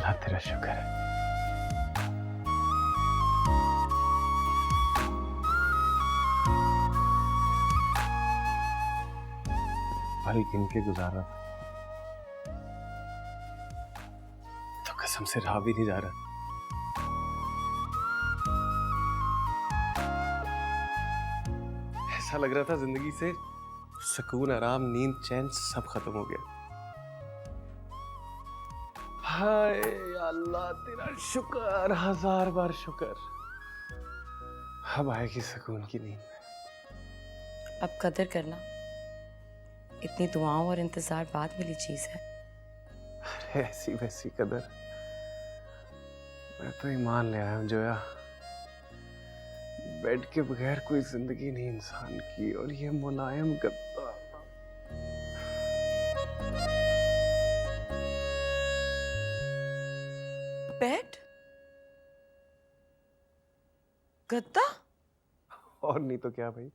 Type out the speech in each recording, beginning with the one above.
अल्लाह तेरा शुक्र है। पल गिन के गुजारा तो कसम से रहा भी नहीं जा रहा। ऐसा लग रहा था जिंदगी से सुकून, आराम, नींद, चैन सब खत्म हो गया। हाय अल्लाह तेरा शुक्र, हजार बार शुक्र। अब आएगी सुकून की नींद। अब कदर करना, इतनी दुआओं और इंतजार बाद मिली चीज है। अरे ऐसी वैसी कदर, मैं तो ईमान ले आया हूं जोया। बेड के बगैर कोई जिंदगी नहीं इंसान की, और ये मुलायम गद्दा। बेड, गद्दा? और नहीं तो क्या भाई,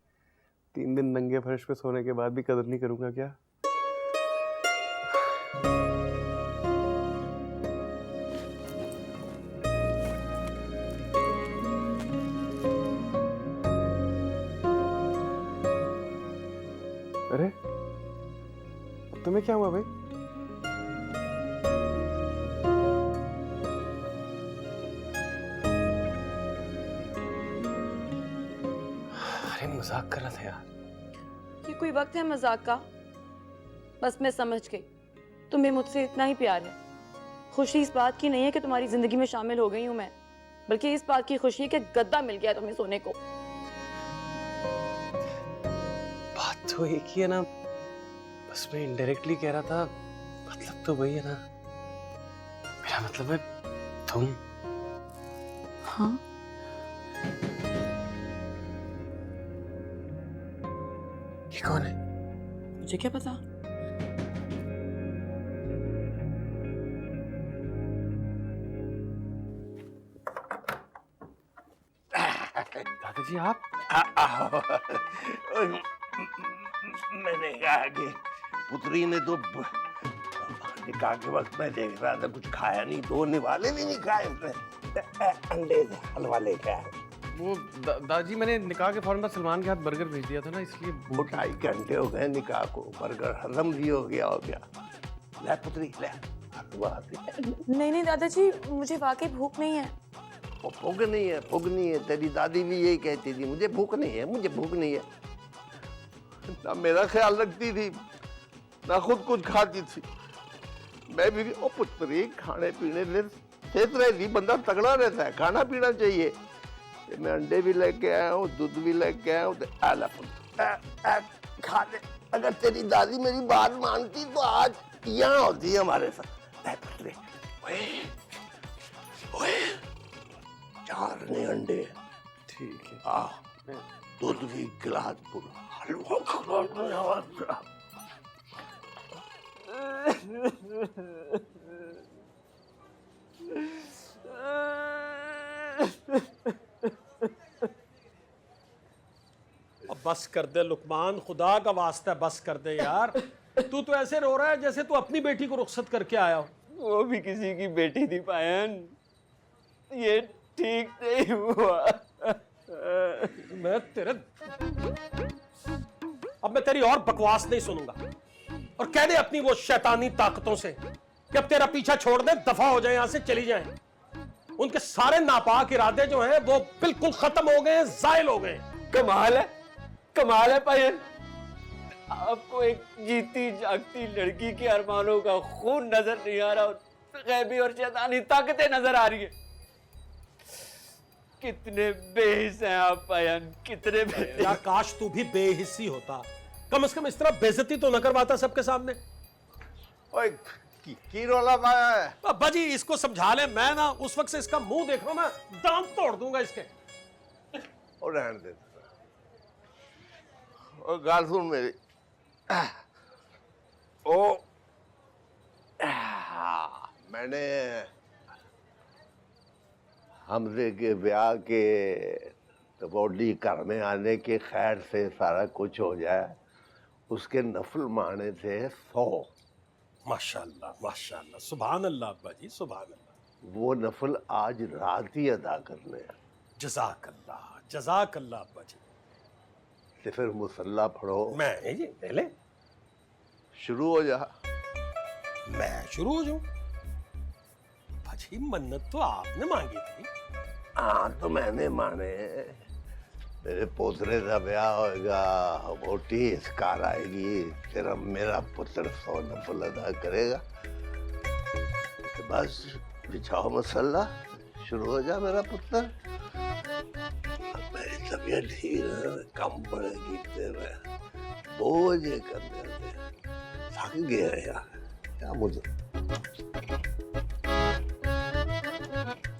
3 दिन नंगे फर्श पे सोने के बाद भी कदर नहीं करूंगा क्या? अरे तुम्हें क्या हुआ भाई? अरे मजाक कर रहा था यार। ये कोई वक्त है मजाक का? बस मैं समझ गई, तुम्हें मुझसे इतना ही प्यार है। खुशी इस बात की नहीं है कि तुम्हारी जिंदगी में शामिल हो गई हूं मैं, बल्कि इस बात की खुशी है कि गद्दा मिल गया तुम्हें सोने को। बात तो एक ही है ना, बस मैं इनडायरेक्टली कह रहा था, मतलब तो वही है ना। मेरा मतलब है तुम। हाँ, ये कौन है? मुझे क्या पता। दादाजी आप? मैंने कहा कि पुत्री ने तो निकाह के वक्त मैं देख रहा था कुछ खाया नहीं, 2 निवाले भी नहीं खाए उसने। अंडे से हलवा लेके आया। वो दादाजी मैंने निकाह के फौरन बाद सलमान के हाथ बर्गर भेज दिया था ना, इसलिए वो 2.5 घंटे हो गए निकाह को, बर्गर हजम भी हो गया हो क्या। ले पुत्री ले, नहीं नहीं दादाजी, मुझे वाकई भूख नहीं है। वो भूख नहीं है, भूख नहीं है। तेरी दादी भी यही कहती थी, मुझे भूख नहीं है, मुझे भूख नहीं है। ना मेरा ख्याल रखती थी, ना खुद कुछ खाती थी। मैं भी ओ पुत्री खाने पीने से सेहत रहती, बंदा तगड़ा रहता है, खाना पीना चाहिए। मैं अंडे भी लेके आया हूँ, दूध भी लेके आया हूँ। आला खा ले। अगर तेरी दादी मेरी बात मानती तो आज यहाँ होती हमारे साथ। पुत्री ओए ओए 4 ने अंडे। ठीक है। हाँ, दूध भी गिलास पूरा, हलवा खिला। अब बस कर दे लुकमान, खुदा का वास्ता है बस कर दे यार। तू तो ऐसे रो रहा है जैसे तू अपनी बेटी को रुखसत करके आया हो। वो भी किसी की बेटी थी पायन, ये ठीक नहीं हुआ। मैं तेरे अब मैं तेरी और बकवास नहीं सुनूंगा, और कह दे अपनी वो शैतानी ताकतों से कि अब तेरा पीछा छोड़ दे, दफा हो जाए, यहां से चली जाएं। उनके सारे नापाक इरादे जो हैं वो बिल्कुल खत्म हो गए, जायल हो गए। कमाल है पायन, आपको एक जीती जागती लड़की के अरमानों का खून नजर नहीं आ रहा, गैबी और शैतानी ताकतें नजर आ रही है। कितने बेहिस हैं आप पायन, कितने बेहिस। या काश तू भी बेहिस्सी होता, कम से कम इस तरह बेइज्जती तो न करवाता सबके सामने। ओए की रोला पाया है? अब्बा जी इसको समझा ले, मैं ना उस वक्त से इसका मुंह देख रहा हूं, मैं दांत तोड़ दूंगा इसके। और रहने दे। और गाल सुन मेरी, ओ मैंने हमसे के ब्याह के तो बॉडी घर में आने के खैर से सारा कुछ हो जाए, उसके नफल माने थे 100। माशाल्लाह माशाल्लाह, सुभान अल्लाह अब्बा जी, सुभान अल्लाह। वो नफल आज रात ही अदा करने हैं। जज़ाक अल्लाह अब्बा जी। तो फिर मुसल्ला पढ़ो। मैं ये पहले शुरू हो जा। मैं शुरू हो जाऊं? अब्बा जी मन्नत तो आपने मांगी थी। हाँ तो मैंने माने। मेरे पोतरे का ब्याह होएगा, वोटी इसकार आएगी, फिर मेरा पुत्र 100 नफल अदा करेगा। तो बस बिछाओ मसल्ला, शुरू हो जा मेरा पुत्र। मेरी तबीयत ठीक है, कम पड़ेगी तेरे बोझ करने में, थक गया यार क्या मुझे।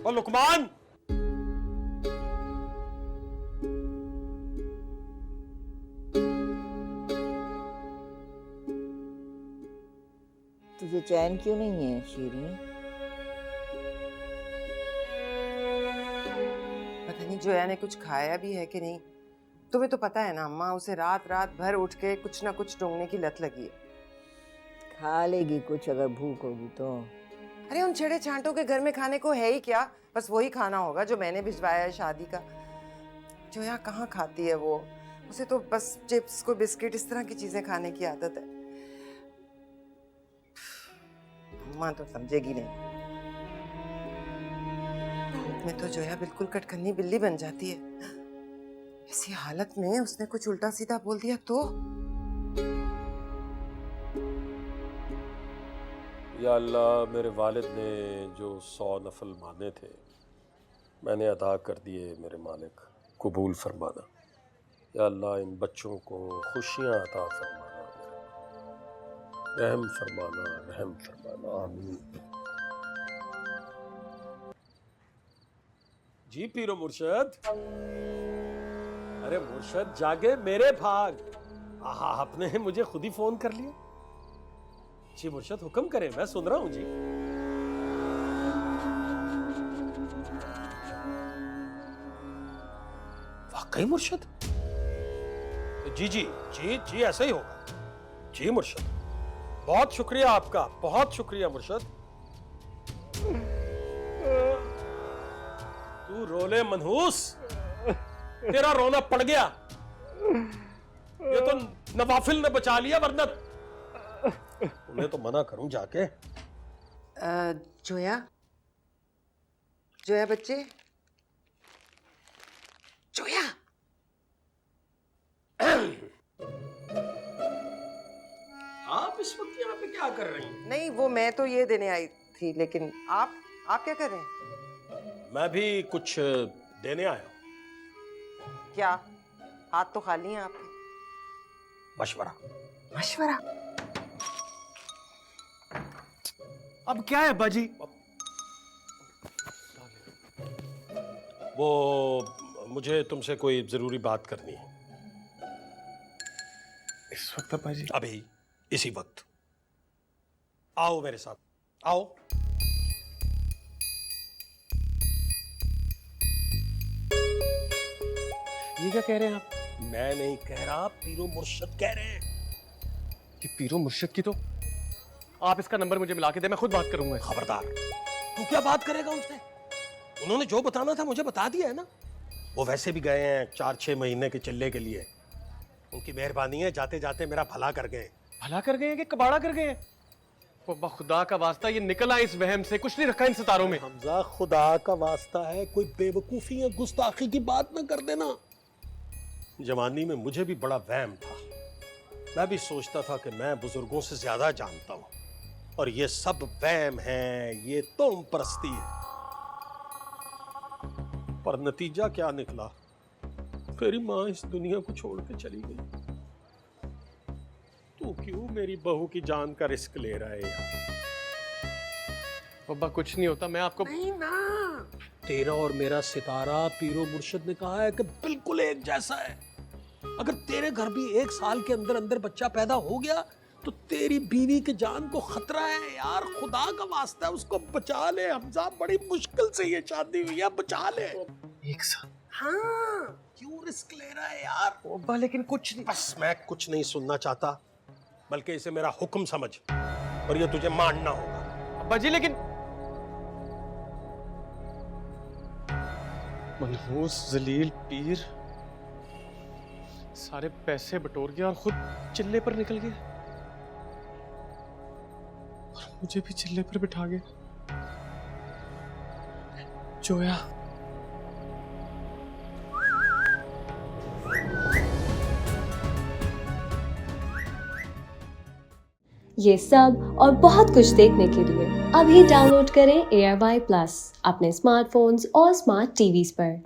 और लुकमान, तुझे चैन क्यों नहीं है शीरीन? पता नहीं जोया ने कुछ खाया भी है कि नहीं। तुम्हें तो पता है ना अम्मा, उसे रात रात भर उठ के कुछ ना कुछ ढूंढने की लत लगी है। खा लेगी कुछ अगर भूख होगी तो। अरे उन छड़े छांटों के घर में खाने को है ही क्या, बस वही खाना होगा जो मैंने भिजवाया है शादी का। जोया कहाँ खाती है वो, उसे तो बस चिप्स को बिस्किट इस तरह की चीजें खाने की आदत है। अम्मा तो समझेगी नहीं। भूख में तो जोया बिल्कुल कटकन्नी बिल्ली बन जाती है। इसी हालत में उसने कुछ उल्टा सीधा बोल दिया तो। या अल्लाह, मेरे वालिद ने जो 100 नफल माने थे मैंने अदा कर दिए। मेरे मालिक कबूल फरमाना। या अल्लाह, इन बच्चों को खुशियाँ अता फरमाना, रहम फरमाना, रहम फरमाना, आमीन। जी पीरो मुर्शद। अरे मुर्शद जागे मेरे भाग। आहा, आपने मुझे खुद ही फोन कर लिया। जी मुर्शद हुक्म करें, मैं सुन रहा हूं जी। वाकई मुर्शद? जी जी जी जी ऐसा ही होगा। जी मुर्शद, बहुत शुक्रिया आपका, बहुत शुक्रिया मुर्शद। तू रोले मनहूस, तेरा रोना पड़ गया। ये तो नवाफिल ने बचा लिया, वरना उन्हें तो मना करूं जाके। जोया, जोया बच्चे, जोया। आप इस वक्त यहाँ पे क्या कर रही हैं? नहीं वो मैं तो ये देने आई थी, लेकिन आप क्या कर रहे हैं? मैं भी कुछ देने आया हूं। क्या हाथ तो खाली हैं आपके? मशवरा। मशवरा? अब क्या है बाजी? वो मुझे तुमसे कोई जरूरी बात करनी है। इस वक्त बाजी? अभी इसी वक्त। आओ मेरे साथ, आओ। ये क्या कह रहे हैं आप? मैं नहीं कह रहा, पीरो मुर्शद कह रहे हैं। कि पीरो मुर्शिद की तो आप इसका नंबर मुझे मिला के दे, मैं खुद बात करूंगा। खबरदार, तू क्या बात करेगा उनसे? उन्होंने जो बताना था मुझे बता दिया है ना। वो वैसे भी गए हैं 4-6 महीने के चिल्ले के लिए। उनकी मेहरबानी है, जाते जाते मेरा भला कर गए। भला कर गए हैं कि कबाड़ा कर गए हैं? वो खुदा का वास्ता, ये निकल आए इस वहम से, कुछ नहीं रखा इन सितारों में। हमजा, खुदा का वास्ता है, कोई बेवकूफी या गुस्ताखी की बात ना कर देना। जवानी में मुझे भी बड़ा वहम था। मैं भी सोचता था कि मैं बुजुर्गों से ज्यादा जानता हूं, और ये सब वहम है, ये तोम परस्ती है। पर नतीजा क्या निकला? मेरी माँ इस दुनिया को छोड़ के चली गई। तू क्यों मेरी बहू की जान का रिस्क ले रहा है यार? बब्बा कुछ नहीं होता, मैं आपको नहीं ना। तेरा और मेरा सितारा पीरो मुर्शिद ने कहा है कि बिल्कुल एक जैसा है। अगर तेरे घर भी 1 साल के अंदर अंदर बच्चा पैदा हो गया तो तेरी बीवी की जान को खतरा है यार। खुदा का वास्ता है, उसको बचा ले हमजा। बड़ी मुश्किल से ये शादी हुई है, बचा ले। एक साथ? हाँ, क्यों रिस्क ले रहा है यार? बब्बा लेकिन कुछ नहीं। बस मैं कुछ नहीं सुनना चाहता, बल्कि इसे मेरा हुक्म समझ, और ये तुझे मानना होगा। अब्बा जी लेकिन मनहूस जलील पीर सारे पैसे बटोर गया और खुद चिल्ले पर निकल गया और मुझे भी चिल्ले पर बिठा गया। जोया, ये सब और बहुत कुछ देखने के लिए अभी डाउनलोड करें ARY+ अपने स्मार्टफोन्स और स्मार्ट टीवीज पर।